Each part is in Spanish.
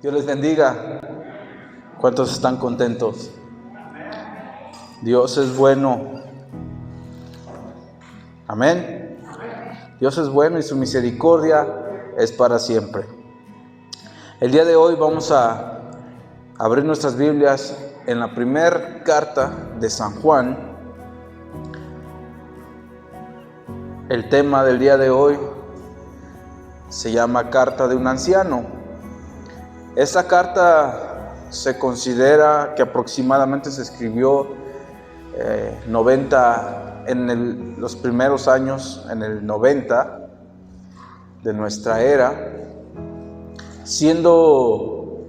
Dios les bendiga. ¿Cuántos están contentos? Dios es bueno. Amén. Dios es bueno y su misericordia es para siempre. El día de hoy vamos a abrir nuestras Biblias en la primera carta de San Juan. El tema del día de hoy se llama Carta de un anciano. Esta carta se considera que aproximadamente se escribió los primeros años, en el 90 de nuestra era, siendo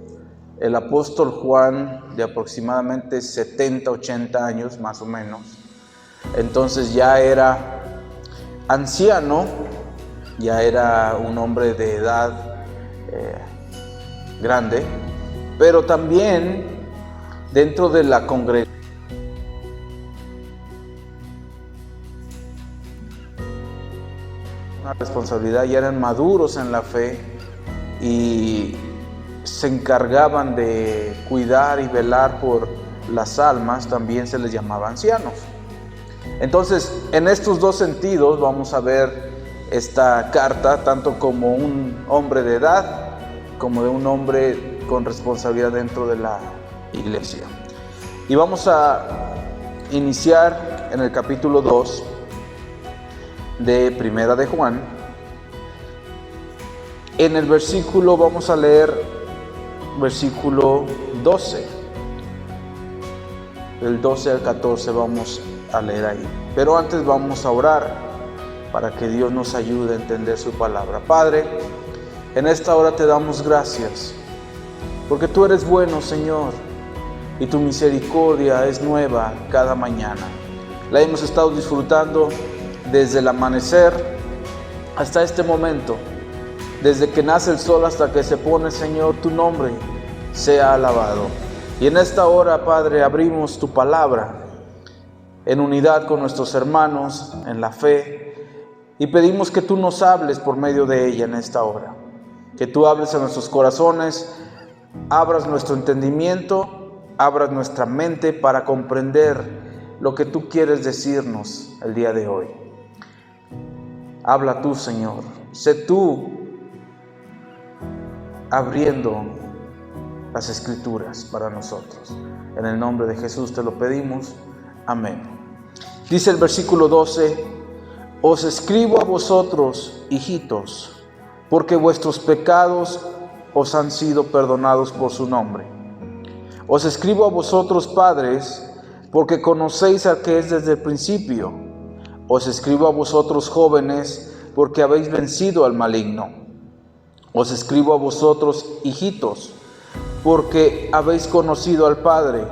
el apóstol Juan de aproximadamente 70, 80 años más o menos. Entonces ya era anciano, ya era un hombre de edad grande, pero también dentro de la congregación una responsabilidad, ya eran maduros en la fe y se encargaban de cuidar y velar por las almas, también se les llamaba ancianos. Entonces, en estos dos sentidos vamos a ver esta carta, tanto como un hombre de edad, como de un hombre con responsabilidad dentro de la iglesia. Y vamos a iniciar en el capítulo 2 de Primera de Juan. En el versículo, vamos a leer versículo 12. Del 12 al 14 vamos a leer ahí. Pero antes vamos a orar para que Dios nos ayude a entender su palabra. Padre, en esta hora te damos gracias, porque tú eres bueno, Señor, y tu misericordia es nueva cada mañana. La hemos estado disfrutando desde el amanecer hasta este momento. Desde que nace el sol hasta que se pone, Señor, tu nombre sea alabado. Y en esta hora, Padre, abrimos tu palabra en unidad con nuestros hermanos en la fe y pedimos que tú nos hables por medio de ella en esta hora. Que tú hables a nuestros corazones, abras nuestro entendimiento, abras nuestra mente para comprender lo que tú quieres decirnos el día de hoy. Habla tú, Señor. Sé tú abriendo las Escrituras para nosotros. En el nombre de Jesús te lo pedimos. Amén. Dice el versículo 12: Os escribo a vosotros, hijitos, porque vuestros pecados os han sido perdonados por su nombre. Os escribo a vosotros, padres, porque conocéis al que es desde el principio. Os escribo a vosotros, jóvenes, porque habéis vencido al maligno. Os escribo a vosotros, hijitos, porque habéis conocido al Padre.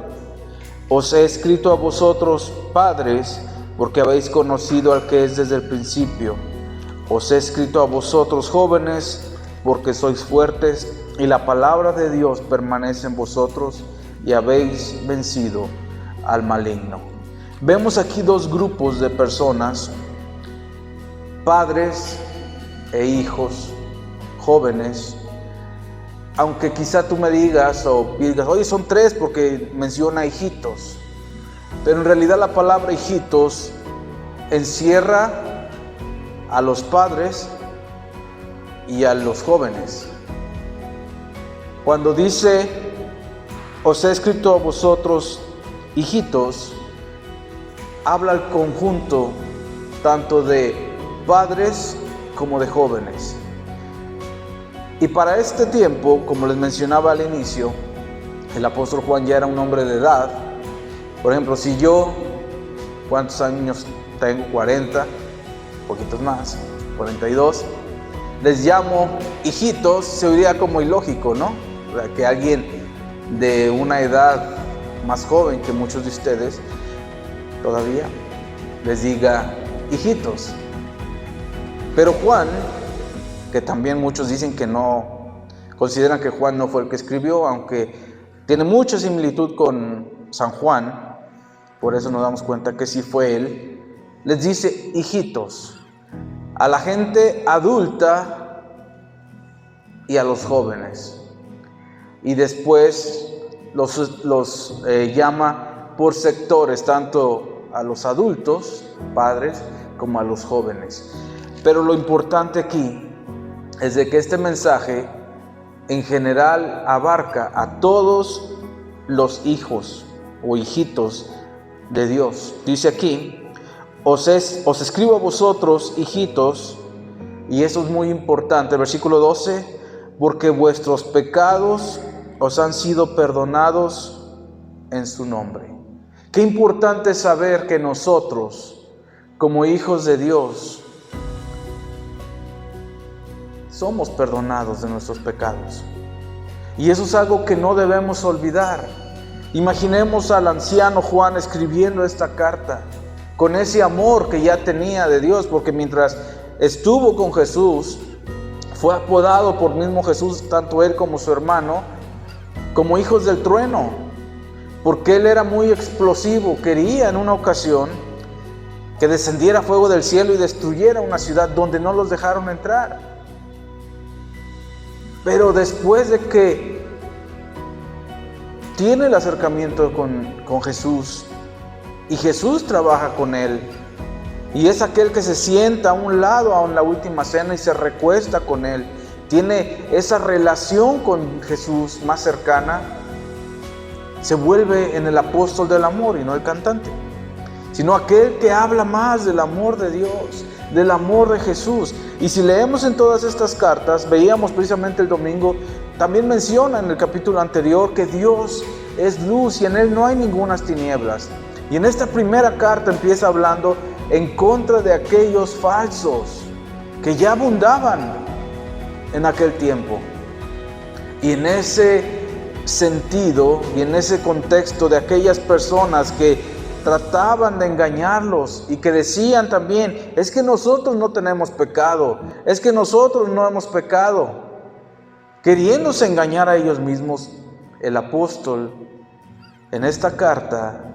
Os he escrito a vosotros, padres, porque habéis conocido al que es desde el principio. Os he escrito a vosotros, jóvenes, porque sois fuertes y la palabra de Dios permanece en vosotros y habéis vencido al maligno. Vemos aquí dos grupos de personas, padres e hijos, jóvenes. Aunque quizá tú me digas o digas, oye, son tres porque menciona hijitos. Pero en realidad la palabra hijitos encierra a los padres y a los jóvenes. Cuando dice, os he escrito a vosotros, hijitos, habla al conjunto tanto de padres como de jóvenes. Y para este tiempo, como les mencionaba al inicio, el apóstol Juan ya era un hombre de edad. Por ejemplo, si yo, ¿cuántos años tengo? 40, poquitos más, 42. Les llamo hijitos, se oiría como ilógico, ¿no? O sea, que alguien de una edad más joven que muchos de ustedes todavía les diga hijitos. Pero Juan, que también muchos dicen que no, consideran que Juan no fue el que escribió, aunque tiene mucha similitud con San Juan, por eso nos damos cuenta que sí fue él. Les dice hijitos a la gente adulta y a los jóvenes. y después los llama por sectores, tanto a los adultos, padres, como a los jóvenes. Pero lo importante aquí es de que este mensaje en general abarca a todos los hijos o hijitos de Dios. Dice aquí, os escribo a vosotros, hijitos, y eso es muy importante, versículo 12, porque vuestros pecados os han sido perdonados en su nombre. Qué importante es saber que nosotros, como hijos de Dios, somos perdonados de nuestros pecados. Y eso es algo que no debemos olvidar. Imaginemos al anciano Juan escribiendo esta carta con ese amor que ya tenía de Dios, porque mientras estuvo con Jesús, fue apodado por mismo Jesús, tanto él como su hermano, como hijos del trueno, porque él era muy explosivo. Quería en una ocasión que descendiera fuego del cielo y destruyera una ciudad donde no los dejaron entrar. Pero después de que tiene el acercamiento con Jesús, y Jesús trabaja con él, y es aquel que se sienta a un lado en la última cena y se recuesta con él, tiene esa relación con Jesús más cercana, se vuelve en el apóstol del amor y no el cantante, sino aquel que habla más del amor de Dios, del amor de Jesús. Y si leemos en todas estas cartas, veíamos precisamente el domingo, también menciona en el capítulo anterior que Dios es luz y en Él no hay ningunas tinieblas. Y en esta primera carta empieza hablando en contra de aquellos falsos que ya abundaban en aquel tiempo. Y en ese sentido y en ese contexto de aquellas personas que trataban de engañarlos y que decían también, es que nosotros no tenemos pecado, es que nosotros no hemos pecado, queriéndose engañar a ellos mismos, el apóstol en esta carta,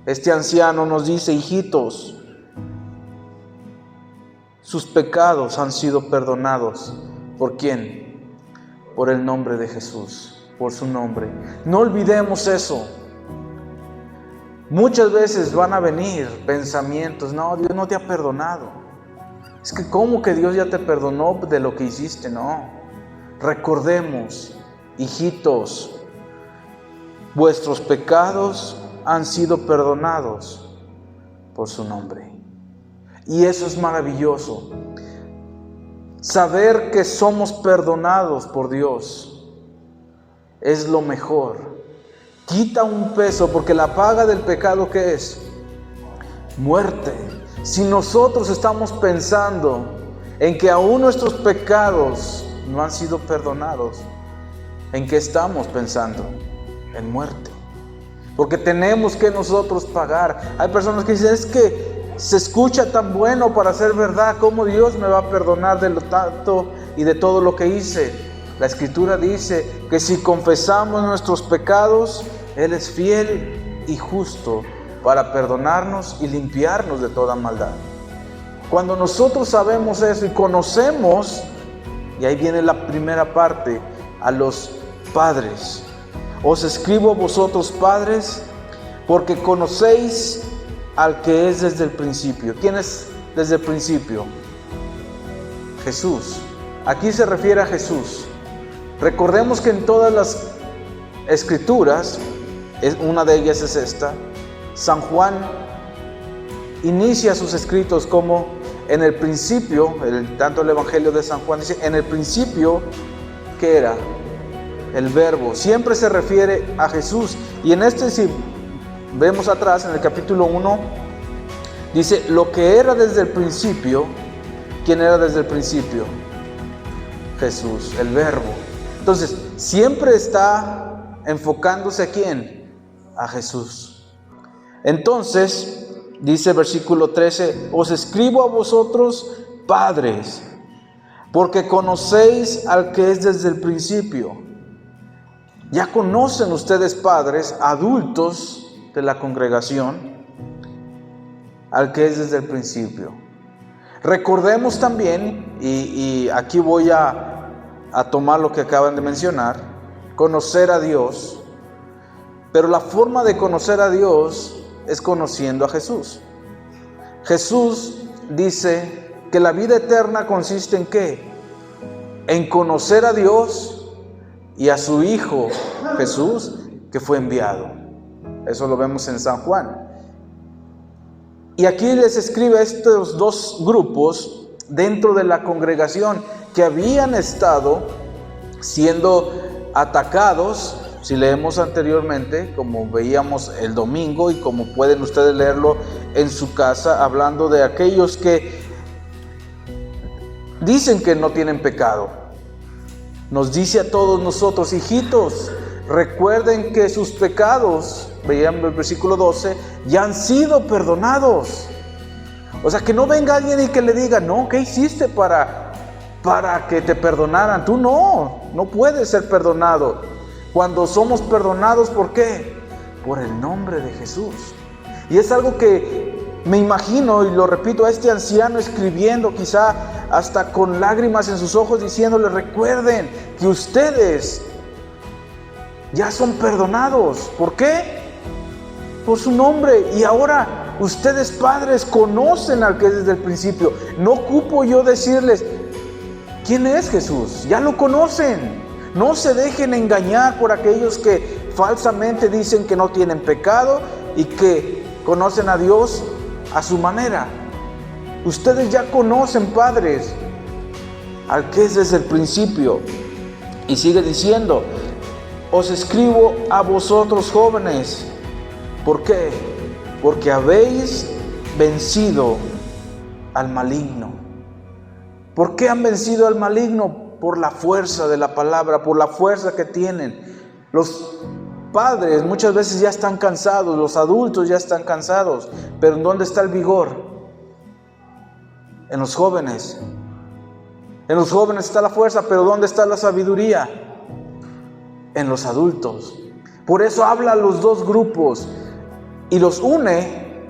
este anciano nos dice, hijitos, sus pecados han sido perdonados. ¿Por quién? Por el nombre de Jesús, por su nombre. No olvidemos eso. Muchas veces van a venir pensamientos, no, Dios no te ha perdonado. Es que ¿cómo que Dios ya te perdonó de lo que hiciste? No. Recordemos, hijitos, vuestros pecados han sido perdonados por su nombre. Y eso es maravilloso. Saber que somos perdonados por Dios es lo mejor. Quita un peso, porque la paga del pecado, ¿qué es? Muerte. Si nosotros estamos pensando en que aún nuestros pecados no han sido perdonados, ¿en qué estamos pensando? En muerte. Porque tenemos que nosotros pagar. Hay personas que dicen, es que se escucha tan bueno para ser verdad, ¿cómo Dios me va a perdonar de lo tanto y de todo lo que hice? La Escritura dice que si confesamos nuestros pecados, Él es fiel y justo para perdonarnos y limpiarnos de toda maldad. Cuando nosotros sabemos eso y conocemos, y ahí viene la primera parte, a los padres. Os escribo a vosotros, padres, porque conocéis al que es desde el principio. ¿Quién es desde el principio? Jesús. Aquí se refiere a Jesús. Recordemos que en todas las Escrituras, una de ellas es esta, San Juan inicia sus escritos como en el principio, tanto el Evangelio de San Juan dice, en el principio, ¿qué era? El verbo. Siempre se refiere a Jesús. Y en este, si vemos atrás, en el capítulo 1, dice, lo que era desde el principio. ¿Quién era desde el principio? Jesús, el verbo. Entonces, siempre está enfocándose ¿a quién? A Jesús. Entonces, dice versículo 13, os escribo a vosotros, padres, porque conocéis al que es desde el principio. Ya conocen ustedes, padres, adultos de la congregación, al que es desde el principio. Recordemos también, y aquí voy a tomar lo que acaban de mencionar, conocer a Dios, pero la forma de conocer a Dios es conociendo a Jesús. Jesús dice que la vida eterna consiste ¿en qué? En conocer a Dios y a su Hijo Jesús, que fue enviado. Eso lo vemos en San Juan. Y aquí les escribe a estos dos grupos dentro de la congregación que habían estado siendo atacados, si leemos anteriormente, como veíamos el domingo y como pueden ustedes leerlo en su casa, hablando de aquellos que dicen que no tienen pecado. Nos dice a todos nosotros: hijitos, recuerden que sus pecados, veíamos el versículo 12, ya han sido perdonados. O sea, que no venga alguien y que le diga: no, ¿qué hiciste para que te perdonaran? Tú no puedes ser perdonado. Cuando somos perdonados, ¿por qué? Por el nombre de Jesús. Y es algo que me imagino, y lo repito, a este anciano escribiendo, quizá hasta con lágrimas en sus ojos, diciéndole: recuerden que ustedes ya son perdonados. ¿Por qué? Por su nombre. Y ahora ustedes, padres, conocen al que es desde el principio. No ocupo yo decirles quién es Jesús, ya lo conocen. No se dejen engañar por aquellos que falsamente dicen que no tienen pecado y que conocen a Dios a su manera. Ustedes ya conocen, padres, al que es desde el principio. Y sigue diciendo: os escribo a vosotros, jóvenes. ¿Por qué? Porque habéis vencido al maligno. ¿Por qué han vencido al maligno? Por la fuerza de la palabra, por la fuerza que tienen. Los padres muchas veces ya están cansados, los adultos ya están cansados, pero ¿en dónde está el vigor? En los jóvenes. En los jóvenes está la fuerza, pero ¿dónde está la sabiduría? En los adultos. Por eso habla a los dos grupos y los une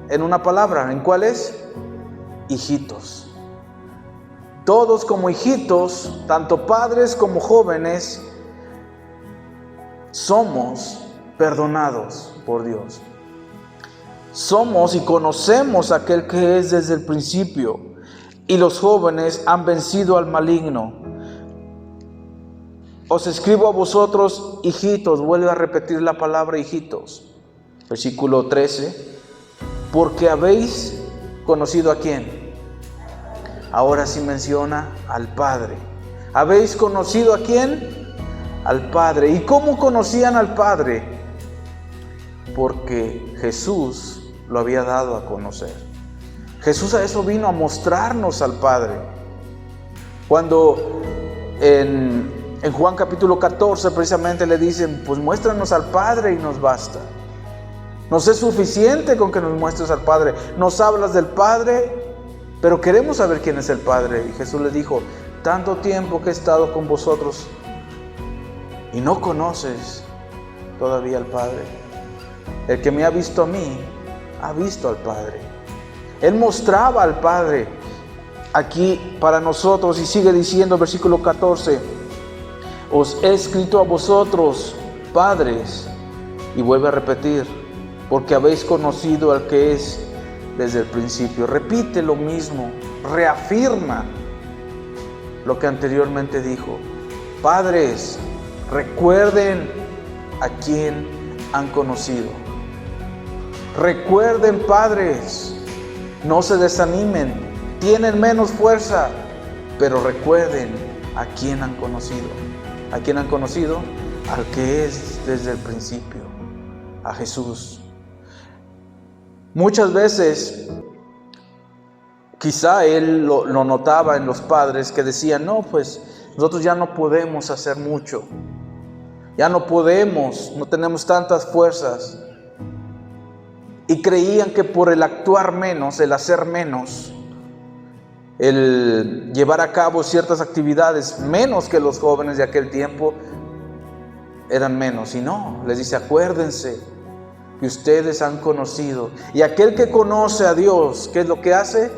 en una palabra. ¿En cuál es? Hijitos. Todos como hijitos, tanto padres como jóvenes, somos perdonados por Dios. Somos y conocemos a aquel que es desde el principio. Y los jóvenes han vencido al maligno. Os escribo a vosotros, hijitos. Vuelve a repetir la palabra hijitos. Versículo 13. Porque habéis conocido a quién. Ahora sí menciona al Padre. ¿Habéis conocido a quién? Al Padre. ¿Y cómo conocían al Padre? Porque Jesús lo había dado a conocer. Jesús a eso vino, a mostrarnos al Padre. Cuando en Juan capítulo 14 precisamente le dicen: pues muéstranos al Padre y nos basta. Nos es suficiente con que nos muestres al Padre. Nos hablas del Padre, pero queremos saber quién es el Padre. Y Jesús le dijo: tanto tiempo que he estado con vosotros y no conoces todavía al Padre. El que me ha visto a mí, ha visto al Padre. Él mostraba al Padre aquí para nosotros. Y sigue diciendo, versículo 14: os he escrito a vosotros, padres, y vuelve a repetir: porque habéis conocido al que es desde el principio. Repite lo mismo, reafirma lo que anteriormente dijo. Padres, recuerden a quien han conocido. Recuerden, padres, no se desanimen, tienen menos fuerza, pero recuerden a quien han conocido. ¿A quién han conocido? Al que es desde el principio, a Jesús. Muchas veces, quizá él lo notaba en los padres que decían: no, pues nosotros ya no podemos hacer mucho, ya no podemos, no tenemos tantas fuerzas. Y creían que por el actuar menos, el hacer menos, el llevar a cabo ciertas actividades menos que los jóvenes de aquel tiempo, eran menos. Y no, les dice: acuérdense que ustedes han conocido. Y aquel que conoce a Dios, ¿qué es lo que hace?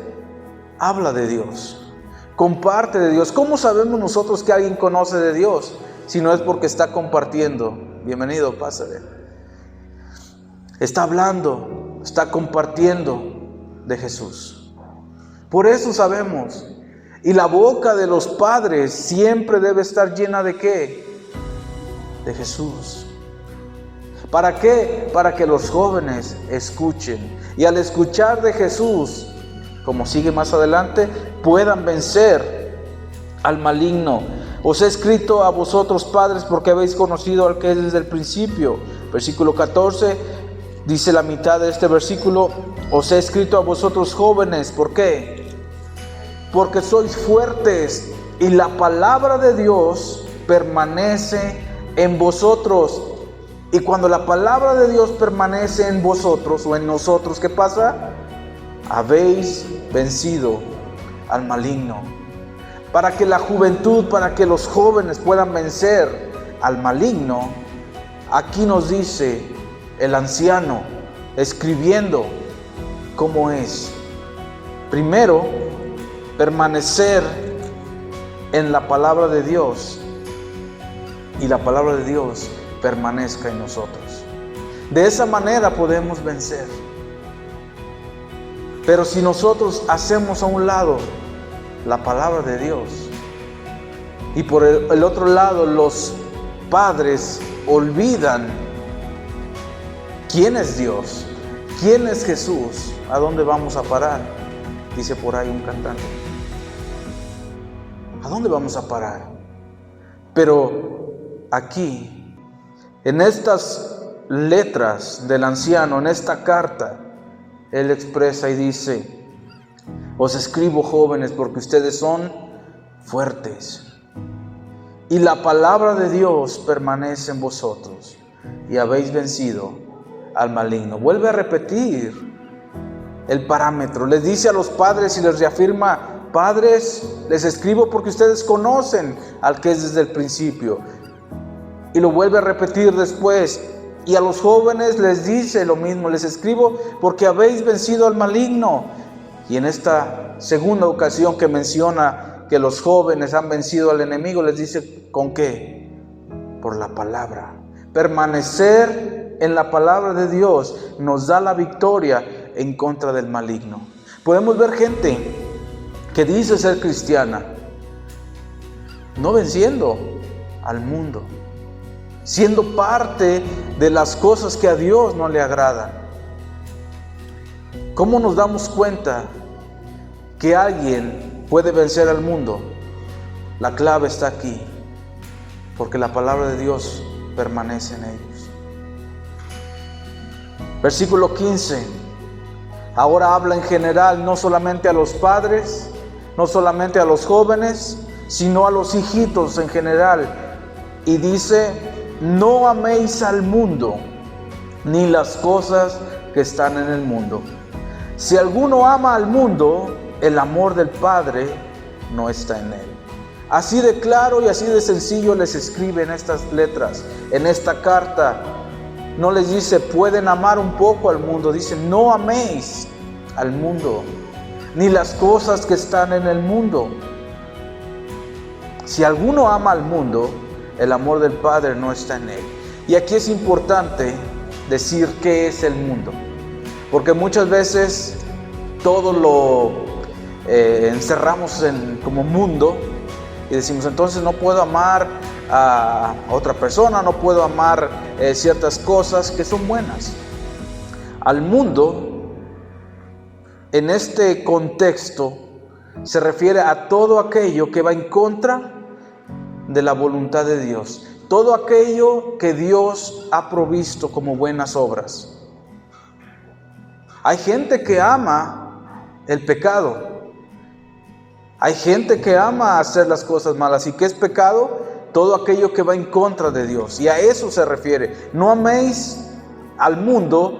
Habla de Dios, comparte de Dios. ¿Cómo sabemos nosotros que alguien conoce de Dios? sino es porque está compartiendo. Bienvenido, pásale. Está hablando, está compartiendo de Jesús. Por eso sabemos. Y la boca de los padres siempre debe estar llena ¿de qué? De Jesús. ¿Para qué? Para que los jóvenes escuchen. Y al escuchar de Jesús, como sigue más adelante, puedan vencer al maligno. Os he escrito a vosotros padres porque habéis conocido al que es desde el principio. Versículo 14, dice la mitad de este versículo, os he escrito a vosotros jóvenes. ¿Por qué? Porque sois fuertes y la palabra de Dios permanece en vosotros. Y cuando la palabra de Dios permanece en vosotros o en nosotros, ¿qué pasa? Habéis vencido al maligno. Para que la juventud, para que los jóvenes puedan vencer al maligno, aquí nos dice el anciano, escribiendo cómo es. Primero, permanecer en la palabra de Dios y la palabra de Dios permanezca en nosotros. De esa manera podemos vencer. Pero si nosotros hacemos a un lado la palabra de Dios y por el otro lado los padres olvidan quién es Dios, quién es Jesús, ¿a dónde vamos a parar? Dice por ahí un cantante. ¿A dónde vamos a parar? Pero aquí, en estas letras del anciano, en esta carta, él expresa y dice, os escribo jóvenes porque ustedes son fuertes y la palabra de Dios permanece en vosotros y habéis vencido al maligno. Vuelve a repetir el parámetro. Les dice a los padres y les reafirma, padres, les escribo porque ustedes conocen al que es desde el principio. Y lo vuelve a repetir después. Y a los jóvenes les dice lo mismo, les escribo porque habéis vencido al maligno. Y en esta segunda ocasión que menciona que los jóvenes han vencido al enemigo, les dice, ¿con qué? Por la palabra. Permanecer en la palabra de Dios nos da la victoria en contra del maligno. Podemos ver gente que dice ser cristiana, no venciendo al mundo, siendo parte de las cosas que a Dios no le agradan. ¿Cómo nos damos cuenta que alguien puede vencer al mundo? La clave está aquí, porque la palabra de Dios permanece en ellos. Versículo 15. Ahora habla en general, no solamente a los padres, no solamente a los jóvenes, sino a los hijitos en general. Y dice, no améis al mundo, ni las cosas que están en el mundo. Si alguno ama al mundo, el amor del Padre no está en él. Así de claro y así de sencillo les escribe en estas letras, en esta carta. No les dice, pueden amar un poco al mundo. Dice, no améis al mundo, ni las cosas que están en el mundo. Si alguno ama al mundo, el amor del Padre no está en él. Y aquí es importante decir qué es el mundo, porque muchas veces todo lo encerramos como mundo y decimos, entonces no puedo amar a otra persona, no puedo amar ciertas cosas que son buenas. Al mundo, en este contexto, se refiere a todo aquello que va en contra de la voluntad de Dios, todo aquello que Dios ha provisto como buenas obras. Hay gente que ama el pecado, hay gente que ama hacer las cosas malas. ¿Y qué es pecado? Todo aquello que va en contra de Dios, y a eso se refiere. No améis al mundo.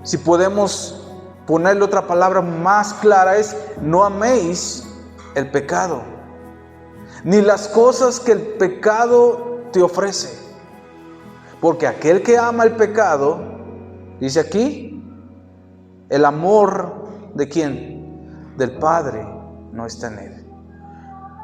Si podemos ponerle otra palabra más clara, es no améis el pecado, ni las cosas que el pecado te ofrece. Porque aquel que ama el pecado, dice aquí, el amor ¿de quién? Del Padre no está en él.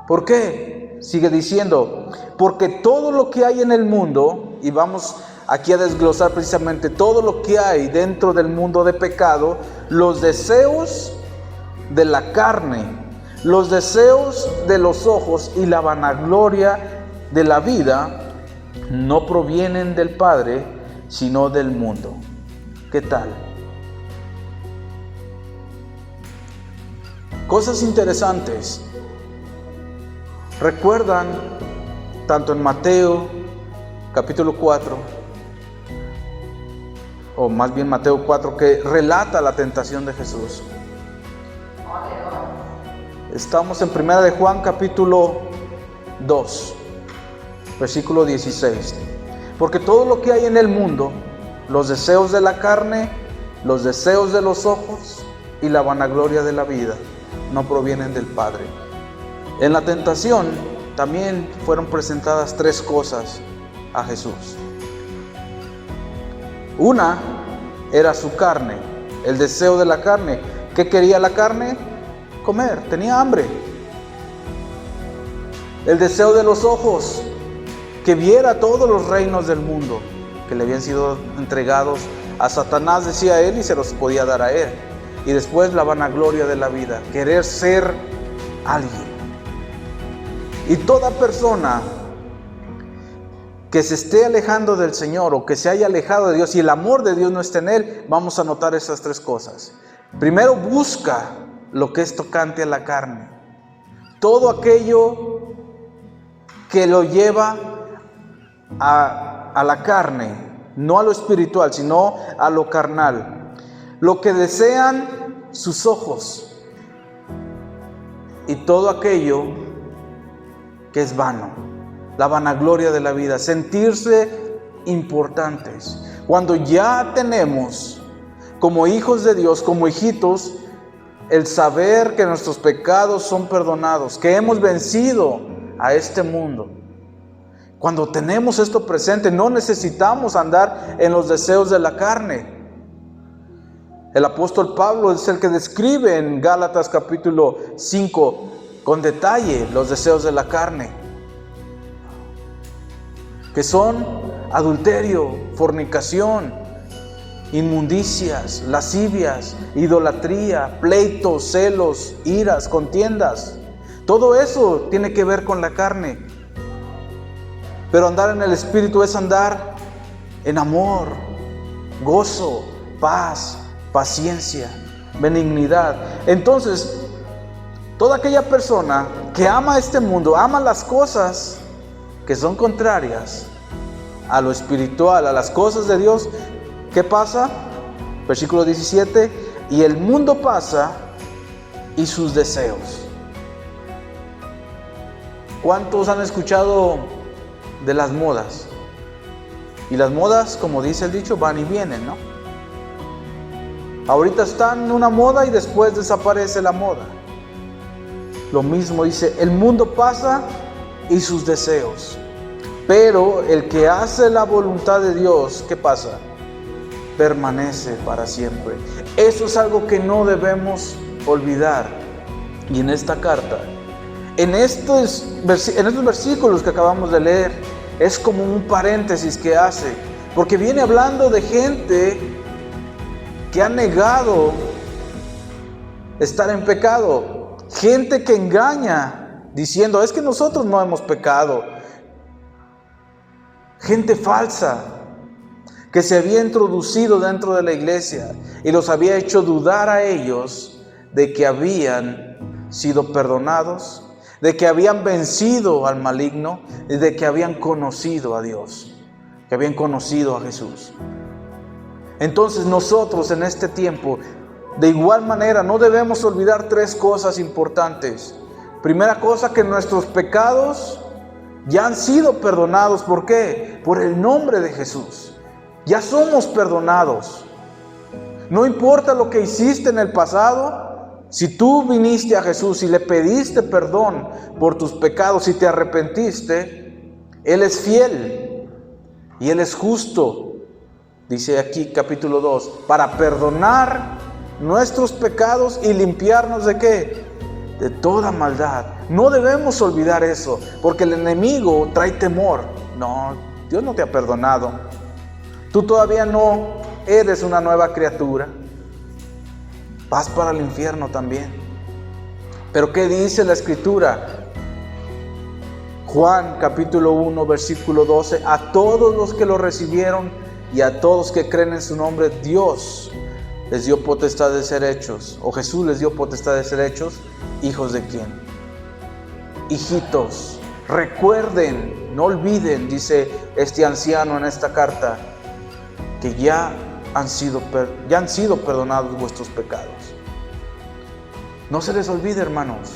¿Por qué? sigue diciendo, porque todo lo que hay en el mundo, y vamos aquí a desglosar precisamente todo lo que hay dentro del mundo de pecado, los deseos de la carne, los deseos de los ojos y la vanagloria de la vida no provienen del Padre, sino del mundo. ¿Qué tal? Cosas interesantes. ¿Recuerdan tanto en Mateo capítulo 4, o más bien Mateo 4, que relata la tentación de Jesús? Estamos en 1 de Juan capítulo 2, versículo 16. Porque todo lo que hay en el mundo, los deseos de la carne, los deseos de los ojos y la vanagloria de la vida, no provienen del Padre. En la tentación también fueron presentadas tres cosas a Jesús. Una era su carne, el deseo de la carne. ¿Qué quería la carne? Comer, tenía hambre. El deseo de los ojos, que viera todos los reinos del mundo que le habían sido entregados a Satanás, decía él, y se los podía dar a él. Y después la vanagloria de la vida, querer ser alguien. Y toda persona que se esté alejando del Señor o que se haya alejado de Dios y el amor de Dios no esté en él, vamos a notar esas tres cosas. Primero, busca lo que es tocante a la carne. Todo aquello que lo lleva a la carne, no a lo espiritual, sino a lo carnal. Lo que desean sus ojos y todo aquello que es vano, la vanagloria de la vida, sentirse importantes. Cuando ya tenemos como hijos de Dios, como hijitos, el saber que nuestros pecados son perdonados, que hemos vencido a este mundo. Cuando tenemos esto presente, no necesitamos andar en los deseos de la carne. El apóstol Pablo es el que describe en Gálatas capítulo 5 con detalle los deseos de la carne, que son adulterio, fornicación, inmundicias, lascivias, idolatría, pleitos, celos, iras, contiendas. Todo eso tiene que ver con la carne. Pero andar en el Espíritu es andar en amor, gozo, paz, paciencia, benignidad. Entonces, toda aquella persona que ama este mundo, ama las cosas que son contrarias a lo espiritual, a las cosas de Dios, ¿qué pasa? Versículo 17, y el mundo pasa y sus deseos. ¿Cuántos han escuchado de las modas? Y las modas, como dice el dicho, van y vienen, ¿no? Ahorita están en una moda y después desaparece la moda. Lo mismo dice, el mundo pasa y sus deseos. Pero el que hace la voluntad de Dios, ¿qué pasa? Permanece para siempre. Eso es algo que no debemos olvidar. Y en esta carta, en estos versículos que acabamos de leer, es como un paréntesis que hace, porque viene hablando de gente que ha negado estar en pecado, gente que engaña diciendo, es que nosotros no hemos pecado, gente falsa que se había introducido dentro de la iglesia y los había hecho dudar a ellos de que habían sido perdonados, de que habían vencido al maligno y de que habían conocido a Dios, que habían conocido a Jesús. Entonces nosotros en este tiempo, de igual manera, no debemos olvidar tres cosas importantes. Primera cosa, que nuestros pecados ya han sido perdonados. ¿Por qué? Por el nombre de Jesús. Ya somos perdonados. No importa lo que hiciste en el pasado, si tú viniste a Jesús y le pediste perdón por tus pecados y te arrepentiste, Él es fiel y Él es justo. Dice aquí capítulo 2, para perdonar nuestros pecados y limpiarnos ¿de qué? de toda maldad. No debemos olvidar eso, porque el enemigo trae temor. No, Dios no te ha perdonado. Tú todavía no eres una nueva criatura. Vas para el infierno también. Pero ¿qué dice la Escritura? Juan capítulo 1 versículo 12, a todos los que lo recibieron y a todos que creen en su nombre, Dios les dio potestad de ser hechos, o Jesús les dio potestad de ser hechos, hijos de quién? Hijitos. Recuerden, no olviden, dice este anciano en esta carta, que ya han sido perdonados vuestros pecados. No se les olvide, hermanos,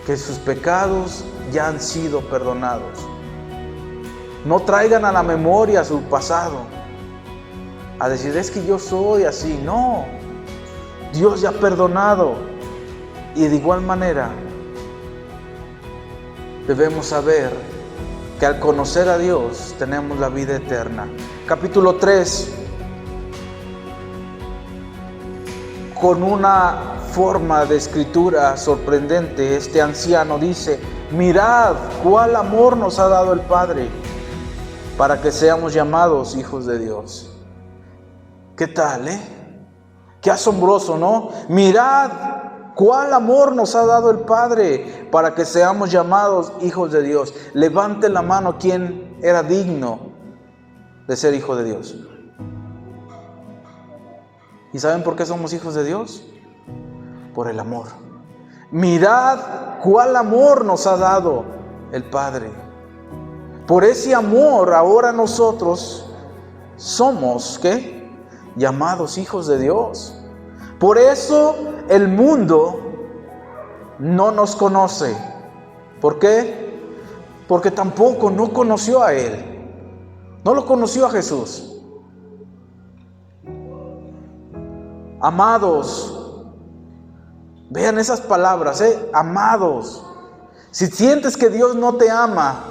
que sus pecados ya han sido perdonados. No traigan a la memoria su pasado, a decir, es que yo soy así. No, Dios ya ha perdonado. Y de igual manera, debemos saber que al conocer a Dios tenemos la vida eterna. Capítulo 3, con una forma de escritura sorprendente, este anciano dice, mirad cuál amor nos ha dado el Padre para que seamos llamados hijos de Dios. ¿Qué tal, Qué asombroso, ¿no? Mirad cuál amor nos ha dado el Padre para que seamos llamados hijos de Dios. Levante la mano quien era digno de ser hijo de Dios. ¿Y saben por qué somos hijos de Dios? Por el amor. Mirad cuál amor nos ha dado el Padre. Por ese amor ahora nosotros somos, ¿qué? Llamados hijos de Dios. Por eso el mundo no nos conoce. ¿Por qué? Porque tampoco no conoció a Él. No lo conoció a Jesús. Amados, vean esas palabras, amados. Si sientes que Dios no te ama,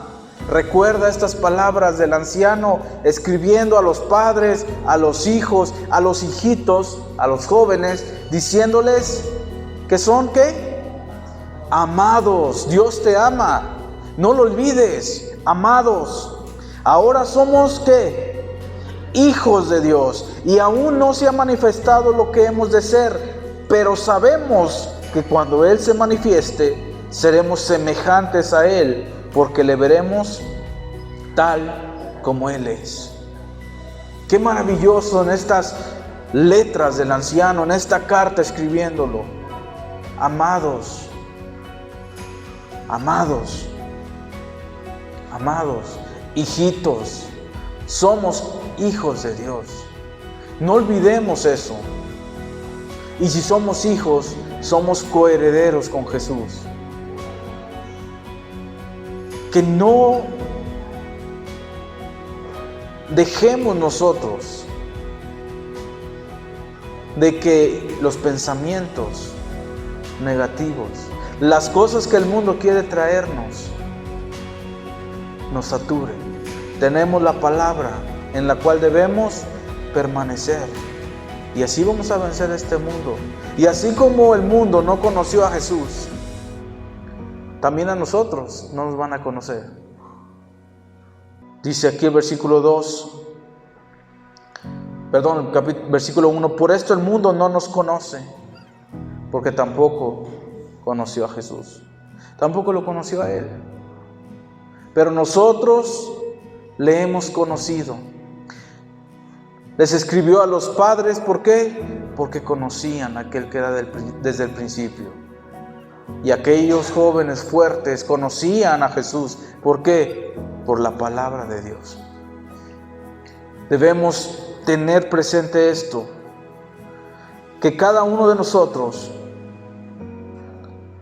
recuerda estas palabras del anciano escribiendo a los padres, a los hijos, a los hijitos, a los jóvenes, diciéndoles que son, ¿qué? Amados. Dios te ama. No lo olvides, amados. Ahora somos, ¿qué? Hijos de Dios, y aún no se ha manifestado lo que hemos de ser, pero sabemos que cuando Él se manifieste, seremos semejantes a Él, porque le veremos tal como Él es. Qué maravilloso en estas letras del anciano, en esta carta escribiéndolo. Amados, amados, amados, hijitos, somos hijos de Dios. No olvidemos eso. Y si somos hijos, somos coherederos con Jesús. Que no dejemos nosotros de que los pensamientos negativos, las cosas que el mundo quiere traernos, nos saturen. Tenemos la palabra en la cual debemos permanecer. Y así vamos a vencer este mundo. Y así como el mundo no conoció a Jesús, también a nosotros no nos van a conocer. Dice aquí el versículo 1, por esto el mundo no nos conoce, porque tampoco conoció a Jesús. Tampoco lo conoció a Él. Pero nosotros le hemos conocido. Les escribió a los padres, ¿por qué? Porque conocían a aquel que era desde el principio. Y aquellos jóvenes fuertes conocían a Jesús. ¿Por qué? Por la palabra de Dios. Debemos tener presente esto, que cada uno de nosotros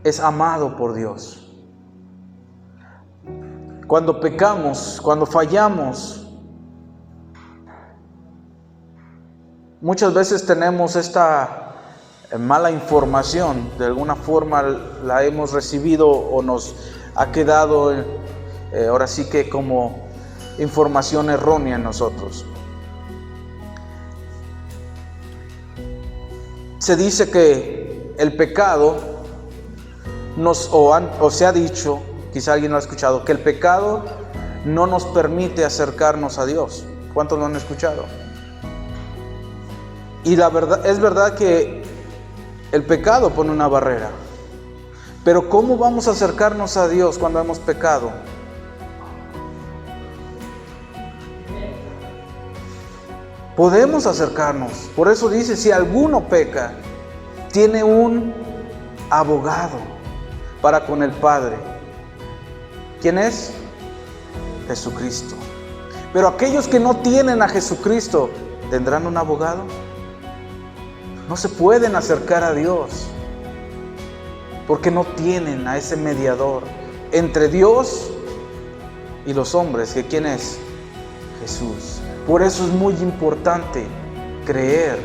es amado por Dios. Cuando pecamos, cuando fallamos, muchas veces tenemos esta mala información, de alguna forma la hemos recibido o nos ha quedado ahora sí que como información errónea en nosotros. Se dice que el pecado o se ha dicho, quizá alguien lo ha escuchado, que el pecado no nos permite acercarnos a Dios. ¿Cuántos lo han escuchado? Y la verdad, es verdad que el pecado pone una barrera. Pero ¿cómo vamos a acercarnos a Dios cuando hemos pecado? Podemos acercarnos. Por eso dice, si alguno peca, tiene un abogado para con el Padre. ¿Quién es? Jesucristo. Pero aquellos que no tienen a Jesucristo, ¿tendrán un abogado? No se pueden acercar a Dios, porque no tienen a ese mediador entre Dios y los hombres. ¿Que quién es? Jesús. Por eso es muy importante creer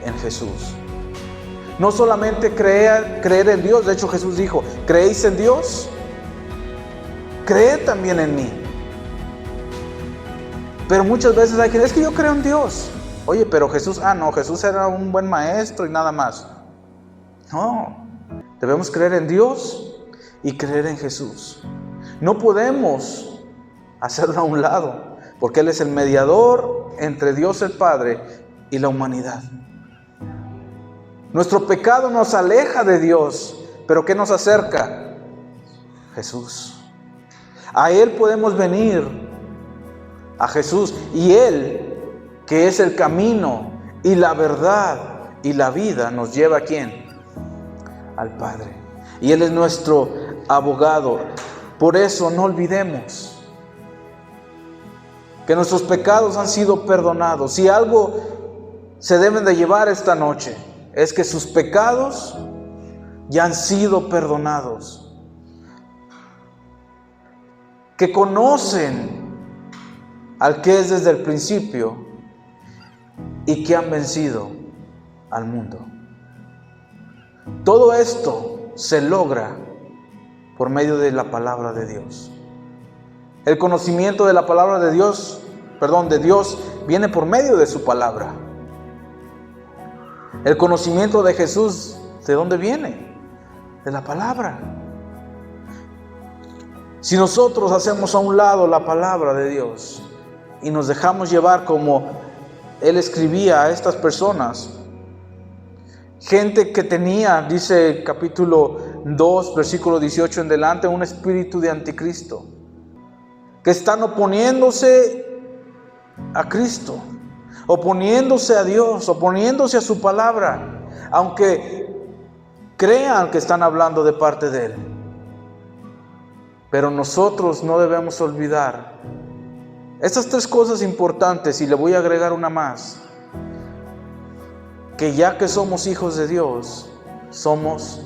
en Jesús. No solamente creer en Dios. De hecho, Jesús dijo, ¿creéis en Dios? Creed también en mí. Pero muchas veces hay gente, es que yo creo en Dios. Oye, pero Jesús, no, Jesús era un buen maestro y nada más. No, debemos creer en Dios y creer en Jesús. No podemos hacerlo a un lado, porque Él es el mediador entre Dios el Padre y la humanidad. Nuestro pecado nos aleja de Dios, pero ¿qué nos acerca? Jesús. A Él podemos venir, a Jesús, y Él, que es el camino y la verdad y la vida, nos lleva ¿a quién? Al Padre. Y Él es nuestro abogado. Por eso no olvidemos que nuestros pecados han sido perdonados. Si algo se deben de llevar esta noche, es que sus pecados ya han sido perdonados. Que conocen al que es desde el principio y que han vencido al mundo. Todo esto se logra por medio de la palabra de Dios. El conocimiento de la palabra de Dios, de Dios, viene por medio de su palabra. El conocimiento de Jesús, ¿de dónde viene? De la palabra. Si nosotros hacemos a un lado la palabra de Dios y nos dejamos llevar como Él escribía a estas personas, gente que tenía, dice capítulo 2, versículo 18 en delante, un espíritu de anticristo, que están oponiéndose a Cristo, oponiéndose a Dios, oponiéndose a su palabra, aunque crean que están hablando de parte de Él. Pero nosotros no debemos olvidar estas tres cosas importantes, y le voy a agregar una más: que ya que somos hijos de Dios, somos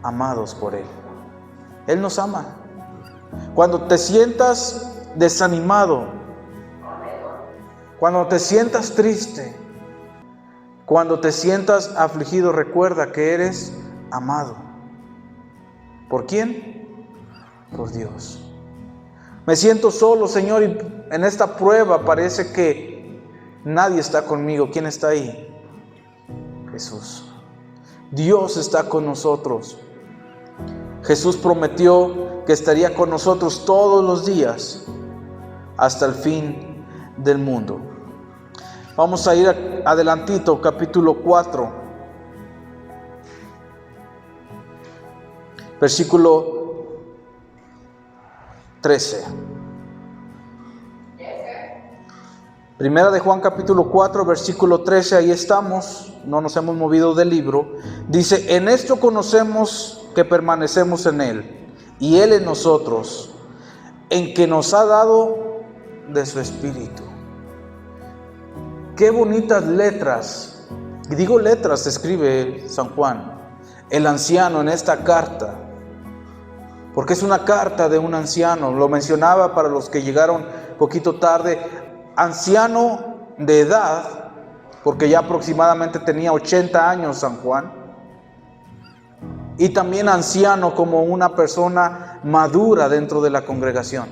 amados por Él. Él nos ama. Cuando te sientas desanimado, cuando te sientas triste, cuando te sientas afligido, recuerda que eres amado. ¿Por quién? Por Dios. Me siento solo, Señor, y en esta prueba parece que nadie está conmigo. ¿Quién está ahí? Jesús. Dios está con nosotros. Jesús prometió que estaría con nosotros todos los días hasta el fin del mundo. Vamos a ir adelantito, capítulo 4, versículo 13. Primera de Juan capítulo 4, versículo 13, ahí estamos, no nos hemos movido del libro. Dice, en esto conocemos que permanecemos en Él, y Él en nosotros, en que nos ha dado de su Espíritu. Qué bonitas letras, y digo letras, escribe San Juan, el anciano en esta carta, porque es una carta de un anciano. Lo mencionaba para los que llegaron poquito tarde, anciano de edad, porque ya aproximadamente tenía 80 años San Juan, y también anciano como una persona madura dentro de la congregación.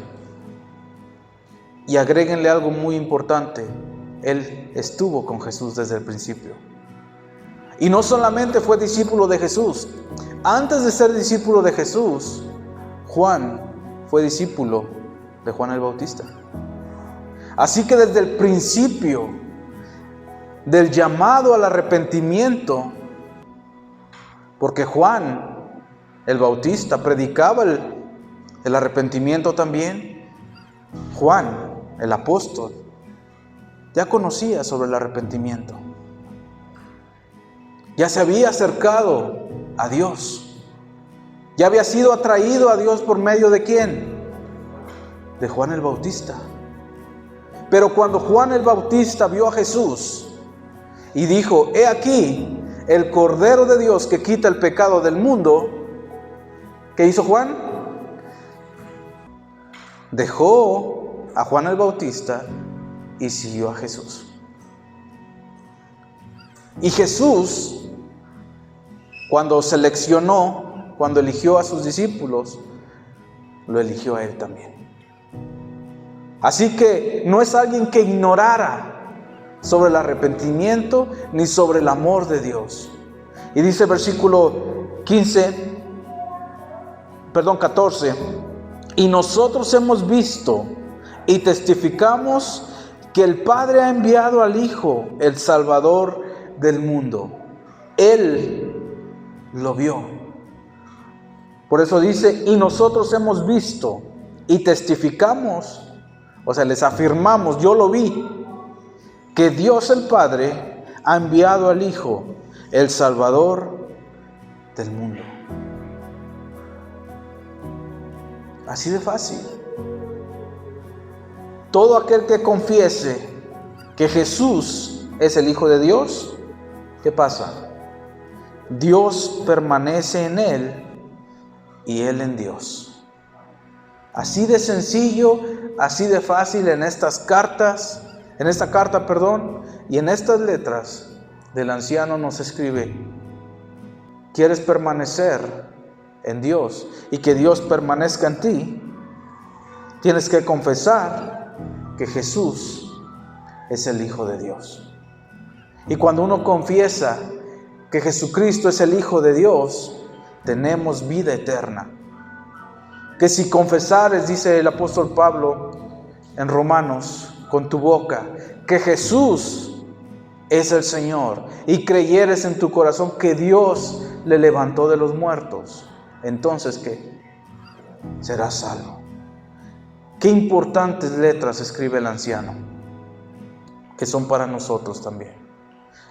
Y agréguenle algo muy importante: él estuvo con Jesús desde el principio. Y no solamente fue discípulo de Jesús. Antes de ser discípulo de Jesús, Juan fue discípulo de Juan el Bautista. Así que desde el principio del llamado al arrepentimiento, porque Juan el Bautista predicaba el arrepentimiento también, Juan el apóstol ya conocía sobre el arrepentimiento. Ya se había acercado a Dios. Ya había sido atraído a Dios por medio de ¿quién? De Juan el Bautista. Pero cuando Juan el Bautista vio a Jesús y dijo: he aquí el Cordero de Dios que quita el pecado del mundo, ¿qué hizo Juan? Dejó a Juan el Bautista y siguió a Jesús. Y Jesús, cuando seleccionó, cuando eligió a sus discípulos, lo eligió a él también. Así que no es alguien que ignorara sobre el arrepentimiento ni sobre el amor de Dios. Y dice el versículo 14: y nosotros hemos visto y testificamos que el Padre ha enviado al Hijo, el Salvador del mundo. Él lo vio. Por eso dice: y nosotros hemos visto y testificamos, o sea, les afirmamos, yo lo vi, que Dios el Padre ha enviado al Hijo, el Salvador del mundo. Así de fácil. Todo aquel que confiese que Jesús es el Hijo de Dios, ¿qué pasa? Dios permanece en él y él en Dios. Así de sencillo, así de fácil en esta carta, y en estas letras del anciano nos escribe: ¿quieres permanecer en Dios y que Dios permanezca en ti? Tienes que confesar que Jesús es el Hijo de Dios. Y cuando uno confiesa que Jesucristo es el Hijo de Dios, tenemos vida eterna. Que si confesares, dice el apóstol Pablo en Romanos, con tu boca, que Jesús es el Señor, y creyeres en tu corazón que Dios le levantó de los muertos, entonces ¿qué? Serás salvo. Qué importantes letras escribe el anciano, que son para nosotros también.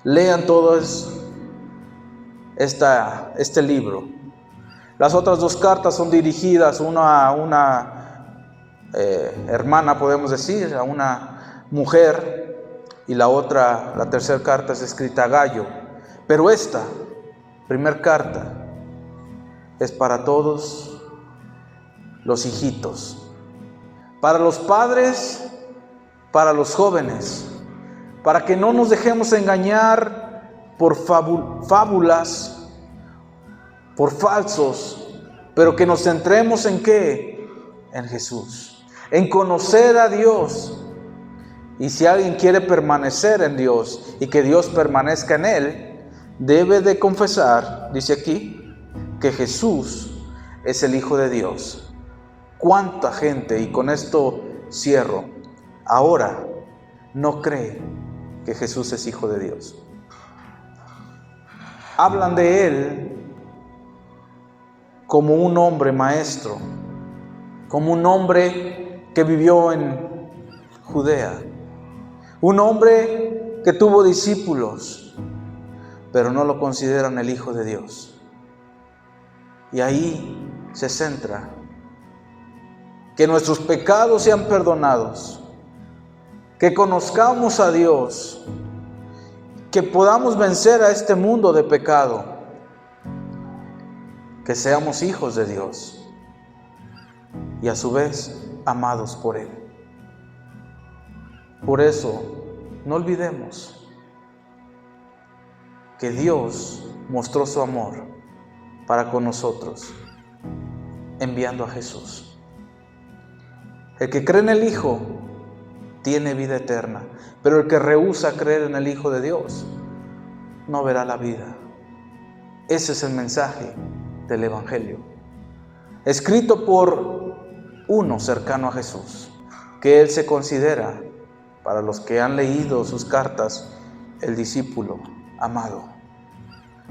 Lean todo este libro. Las otras dos cartas son dirigidas a una hermana, podemos decir, a una mujer, y la tercera carta es escrita a Gayo. Pero esta primera carta es para todos los hijitos, para los padres, para los jóvenes, para que no nos dejemos engañar por fábulas, por falsos, pero que nos centremos en ¿qué? En Jesús, en conocer a Dios. Y si alguien quiere permanecer en Dios y que Dios permanezca en él, debe de confesar, dice aquí, que Jesús es el Hijo de Dios. ¿Cuánta gente, y con esto cierro, ahora no cree que Jesús es Hijo de Dios? Hablan de él como un hombre maestro, como un hombre que vivió en Judea, un hombre que tuvo discípulos, pero no lo consideran el Hijo de Dios. Y ahí se centra que nuestros pecados sean perdonados, que conozcamos a Dios, que podamos vencer a este mundo de pecado, que seamos hijos de Dios y a su vez amados por Él. Por eso, no olvidemos que Dios mostró su amor para con nosotros, enviando a Jesús. El que cree en el Hijo tiene vida eterna, pero el que rehúsa creer en el Hijo de Dios no verá la vida. Ese es el mensaje del Evangelio, escrito por uno cercano a Jesús, que Él se considera, para los que han leído sus cartas, el discípulo amado.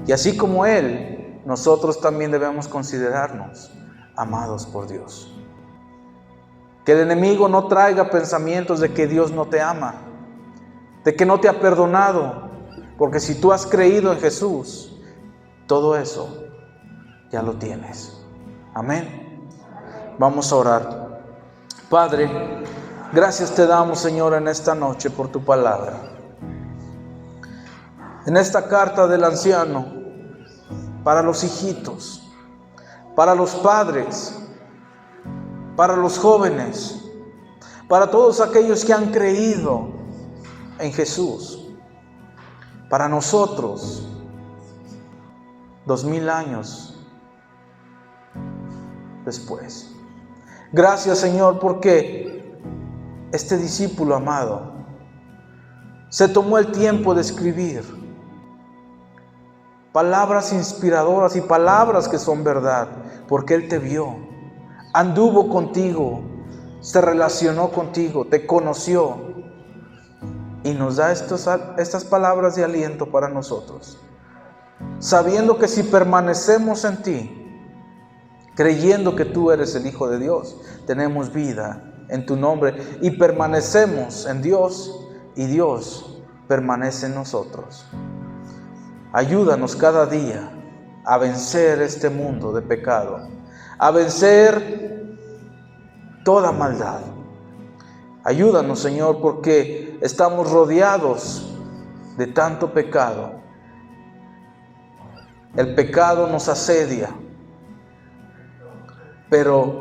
Y así como Él, nosotros también debemos considerarnos amados por Dios. Que el enemigo no traiga pensamientos de que Dios no te ama, de que no te ha perdonado, porque si tú has creído en Jesús, todo eso ya lo tienes. Amén. Vamos a orar. Padre, gracias te damos, Señor, en esta noche por tu palabra. En esta carta del anciano, para los hijitos, para los padres, para los jóvenes, para todos aquellos que han creído en Jesús, para nosotros, 2000 años después. Gracias, Señor, porque este discípulo amado se tomó el tiempo de escribir palabras inspiradoras y palabras que son verdad, porque Él te vio, anduvo contigo, se relacionó contigo, te conoció y nos da estas palabras de aliento para nosotros, sabiendo que si permanecemos en ti, creyendo que tú eres el Hijo de Dios, tenemos vida en tu nombre y permanecemos en Dios y Dios permanece en nosotros. Ayúdanos cada día a vencer este mundo de pecado, a vencer toda maldad. Ayúdanos, Señor, porque estamos rodeados de tanto pecado. El pecado nos asedia, pero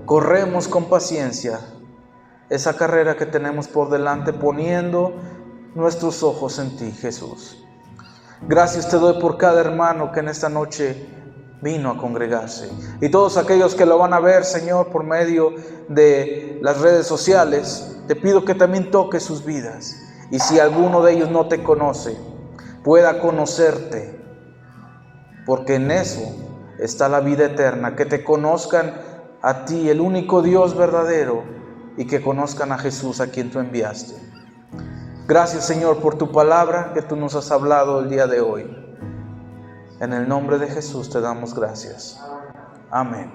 corremos con paciencia esa carrera que tenemos por delante, poniendo nuestros ojos en ti, Jesús. Gracias te doy por cada hermano que en esta noche vino a congregarse y todos aquellos que lo van a ver, Señor, por medio de las redes sociales. Te pido que también toques sus vidas y si alguno de ellos no te conoce, pueda conocerte, porque en eso está la vida eterna, que te conozcan a ti, el único Dios verdadero, y que conozcan a Jesús a quien tú enviaste. Gracias, Señor, por tu palabra que tú nos has hablado el día de hoy. En el nombre de Jesús te damos gracias. Amén.